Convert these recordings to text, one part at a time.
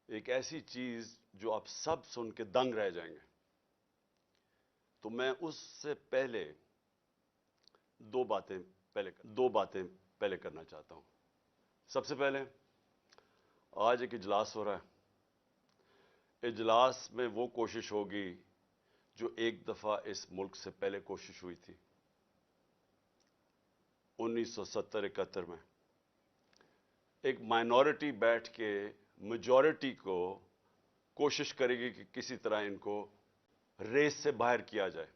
ایک ایسی چیز جو آپ سب سن کے دنگ رہ جائیں گے. تو میں اس سے پہلے دو باتیں پہلے کرنا چاہتا ہوں. سب سے پہلے آج ایک اجلاس ہو رہا ہے. اجلاس میں وہ کوشش ہوگی جو ایک دفعہ اس ملک سے پہلے کوشش ہوئی تھی 1970-71 میں. ایک مائنورٹی بیٹھ کے میجورٹی کو کوشش کرے گی کہ کسی طرح ان کو ریس سے باہر کیا جائے.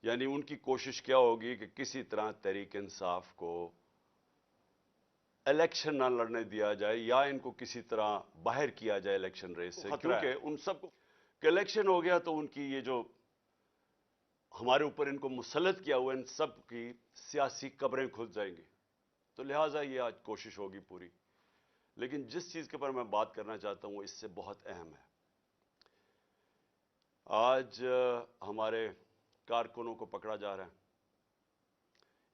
یعنی ان کی کوشش کیا ہوگی کہ کسی طرح تحریک انصاف کو الیکشن نہ لڑنے دیا جائے یا ان کو کسی طرح باہر کیا جائے الیکشن ریس سے. کیونکہ ان سب کو کہ الیکشن ہو گیا تو ان کی یہ جو ہمارے اوپر ان کو مسلط کیا ہوا ان سب کی سیاسی قبریں کھل جائیں گی. تو لہٰذا یہ آج کوشش ہوگی پوری. لیکن جس چیز کے پر میں بات کرنا چاہتا ہوں وہ اس سے بہت اہم ہے. آج ہمارے کارکنوں کو پکڑا جا رہا ہے.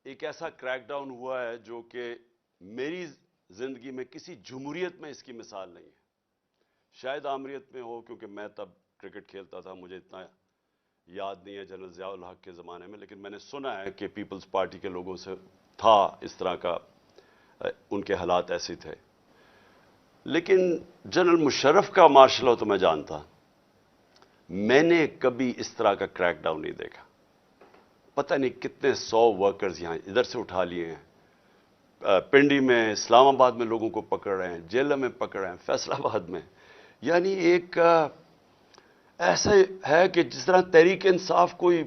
ایک ایسا کریک ڈاؤن ہوا ہے جو کہ میری زندگی میں کسی جمہوریت میں اس کی مثال نہیں ہے. شاید آمریت میں ہو کیونکہ میں تب کرکٹ کھیلتا تھا, مجھے اتنا یاد نہیں ہے جنرل ضیاء الحق کے زمانے میں, لیکن میں نے سنا ہے کہ پیپلز پارٹی کے لوگوں سے تھا اس طرح کا, ان کے حالات ایسے تھے. لیکن جنرل مشرف کا مارشل لا تو میں جانتا, میں نے کبھی اس طرح کا کریک ڈاؤن نہیں دیکھا. پتہ نہیں کتنے 100 ورکرز یہاں ادھر سے اٹھا لیے ہیں, پنڈی میں, اسلام آباد میں لوگوں کو پکڑ رہے ہیں, جیلوں میں پکڑ رہے ہیں, فیصل آباد میں. یعنی ایک ایسا ہے کہ جس طرح تحریک انصاف کوئی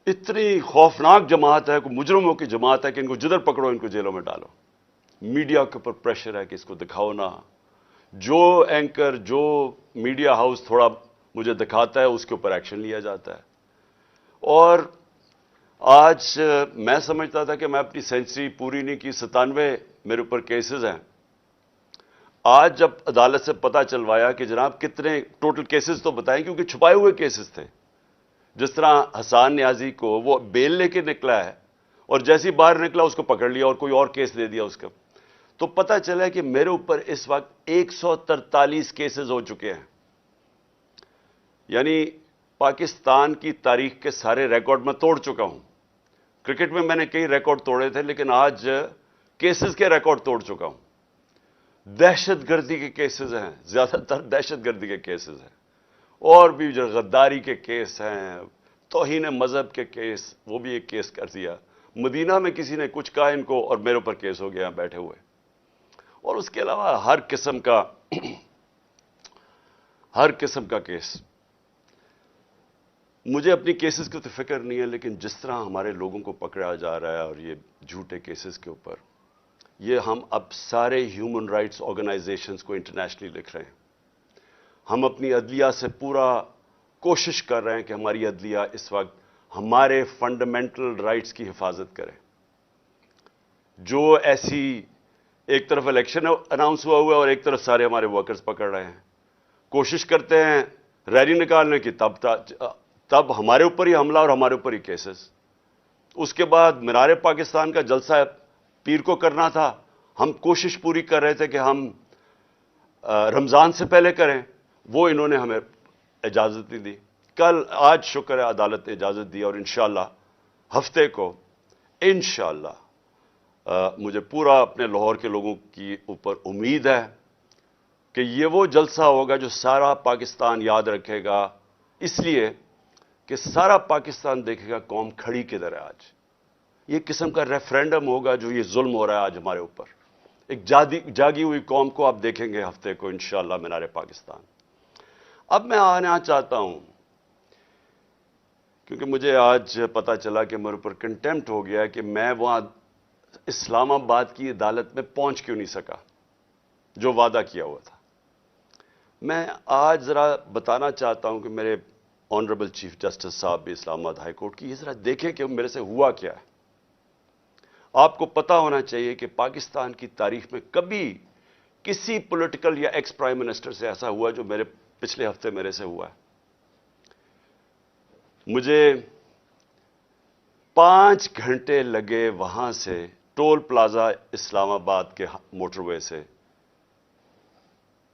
اتنی خوفناک جماعت ہے, کوئی مجرموں کی جماعت ہے کہ ان کو جدھر پکڑو ان کو جیلوں میں ڈالو. میڈیا کے اوپر پریشر ہے کہ اس کو دکھاؤ نہ. جو اینکر, جو میڈیا ہاؤس تھوڑا مجھے دکھاتا ہے اس کے اوپر ایکشن لیا جاتا ہے. اور آج میں سمجھتا تھا کہ میں اپنی سینچری پوری نہیں کی, 97 میرے اوپر کیسز ہیں. آج جب عدالت سے پتہ چلوایا کہ جناب کتنے ٹوٹل کیسز تو بتائیں, کیونکہ چھپائے ہوئے کیسز تھے. جس طرح حسان نیازی کو وہ بیل لے کے نکلا ہے اور جیسی باہر نکلا اس کو پکڑ لیا اور کوئی اور کیس دے دیا اس کا. تو پتہ چلا کہ میرے اوپر اس وقت 143 کیسز ہو چکے ہیں. یعنی پاکستان کی تاریخ کے سارے ریکارڈ میں توڑ چکا ہوں. کرکٹ میں نے کئی ریکارڈ توڑے تھے, لیکن آج کیسز کے ریکارڈ توڑ چکا ہوں. دہشت گردی کے کیسز ہیں, زیادہ تر دہشت گردی کے کیسز ہیں, اور بھی جو غداری کے کیس ہیں, توہین مذہب کے کیس, وہ بھی ایک کیس کر دیا. مدینہ میں کسی نے کچھ کہا ان کو اور میرے اوپر کیس ہو گیا بیٹھے ہوئے. اور اس کے علاوہ ہر قسم کا کیس. مجھے اپنی کیسز کی تو فکر نہیں ہے, لیکن جس طرح ہمارے لوگوں کو پکڑا جا رہا ہے اور یہ جھوٹے کیسز کے اوپر, یہ ہم اب سارے ہیومن رائٹس آرگنائزیشنز کو انٹرنیشنلی لکھ رہے ہیں. ہم اپنی عدلیہ سے پورا کوشش کر رہے ہیں کہ ہماری عدلیہ اس وقت ہمارے فنڈامنٹل رائٹس کی حفاظت کرے. جو ایسی ایک طرف الیکشن اناؤنس ہوا ہے اور ایک طرف سارے ہمارے ورکرز پکڑ رہے ہیں, کوشش کرتے ہیں ریلی نکالنے کی, تب ہمارے اوپر ہی حملہ اور ہمارے اوپر ہی کیسز. اس کے بعد مینار پاکستان کا جلسہ پیر کو کرنا تھا, ہم کوشش پوری کر رہے تھے کہ ہم رمضان سے پہلے کریں, وہ انہوں نے ہمیں اجازت نہیں دی. آج شکر ہے عدالت نے اجازت دی, اور انشاءاللہ ہفتے کو انشاءاللہ مجھے پورا اپنے لاہور کے لوگوں کی اوپر امید ہے کہ یہ وہ جلسہ ہوگا جو سارا پاکستان یاد رکھے گا, اس لیے کہ سارا پاکستان دیکھے گا قوم کھڑی کدھر ہے آج. یہ قسم کا ریفرینڈم ہوگا جو یہ ظلم ہو رہا ہے آج ہمارے اوپر. ایک جاگی ہوئی قوم کو آپ دیکھیں گے ہفتے کو انشاءاللہ مینار پاکستان. اب میں آنا چاہتا ہوں, کیونکہ مجھے آج پتا چلا کہ میرے اوپر کنٹیمپٹ ہو گیا کہ میں وہاں اسلام آباد کی عدالت میں پہنچ کیوں نہیں سکا جو وعدہ کیا ہوا تھا. میں آج ذرا بتانا چاہتا ہوں کہ میرے آنریبل چیف جسٹس صاحب بھی اسلام آباد ہائی کورٹ کی, یہ ذرا دیکھیں کہ میرے سے ہوا کیا ہے. آپ کو پتا ہونا چاہیے کہ پاکستان کی تاریخ میں کبھی کسی پولیٹیکل یا ایکس پرائم منسٹر سے ایسا ہوا جو پچھلے ہفتے میرے سے ہوا ہے. مجھے 5 گھنٹے لگے وہاں سے ٹول پلازا اسلام آباد کے موٹر وے سے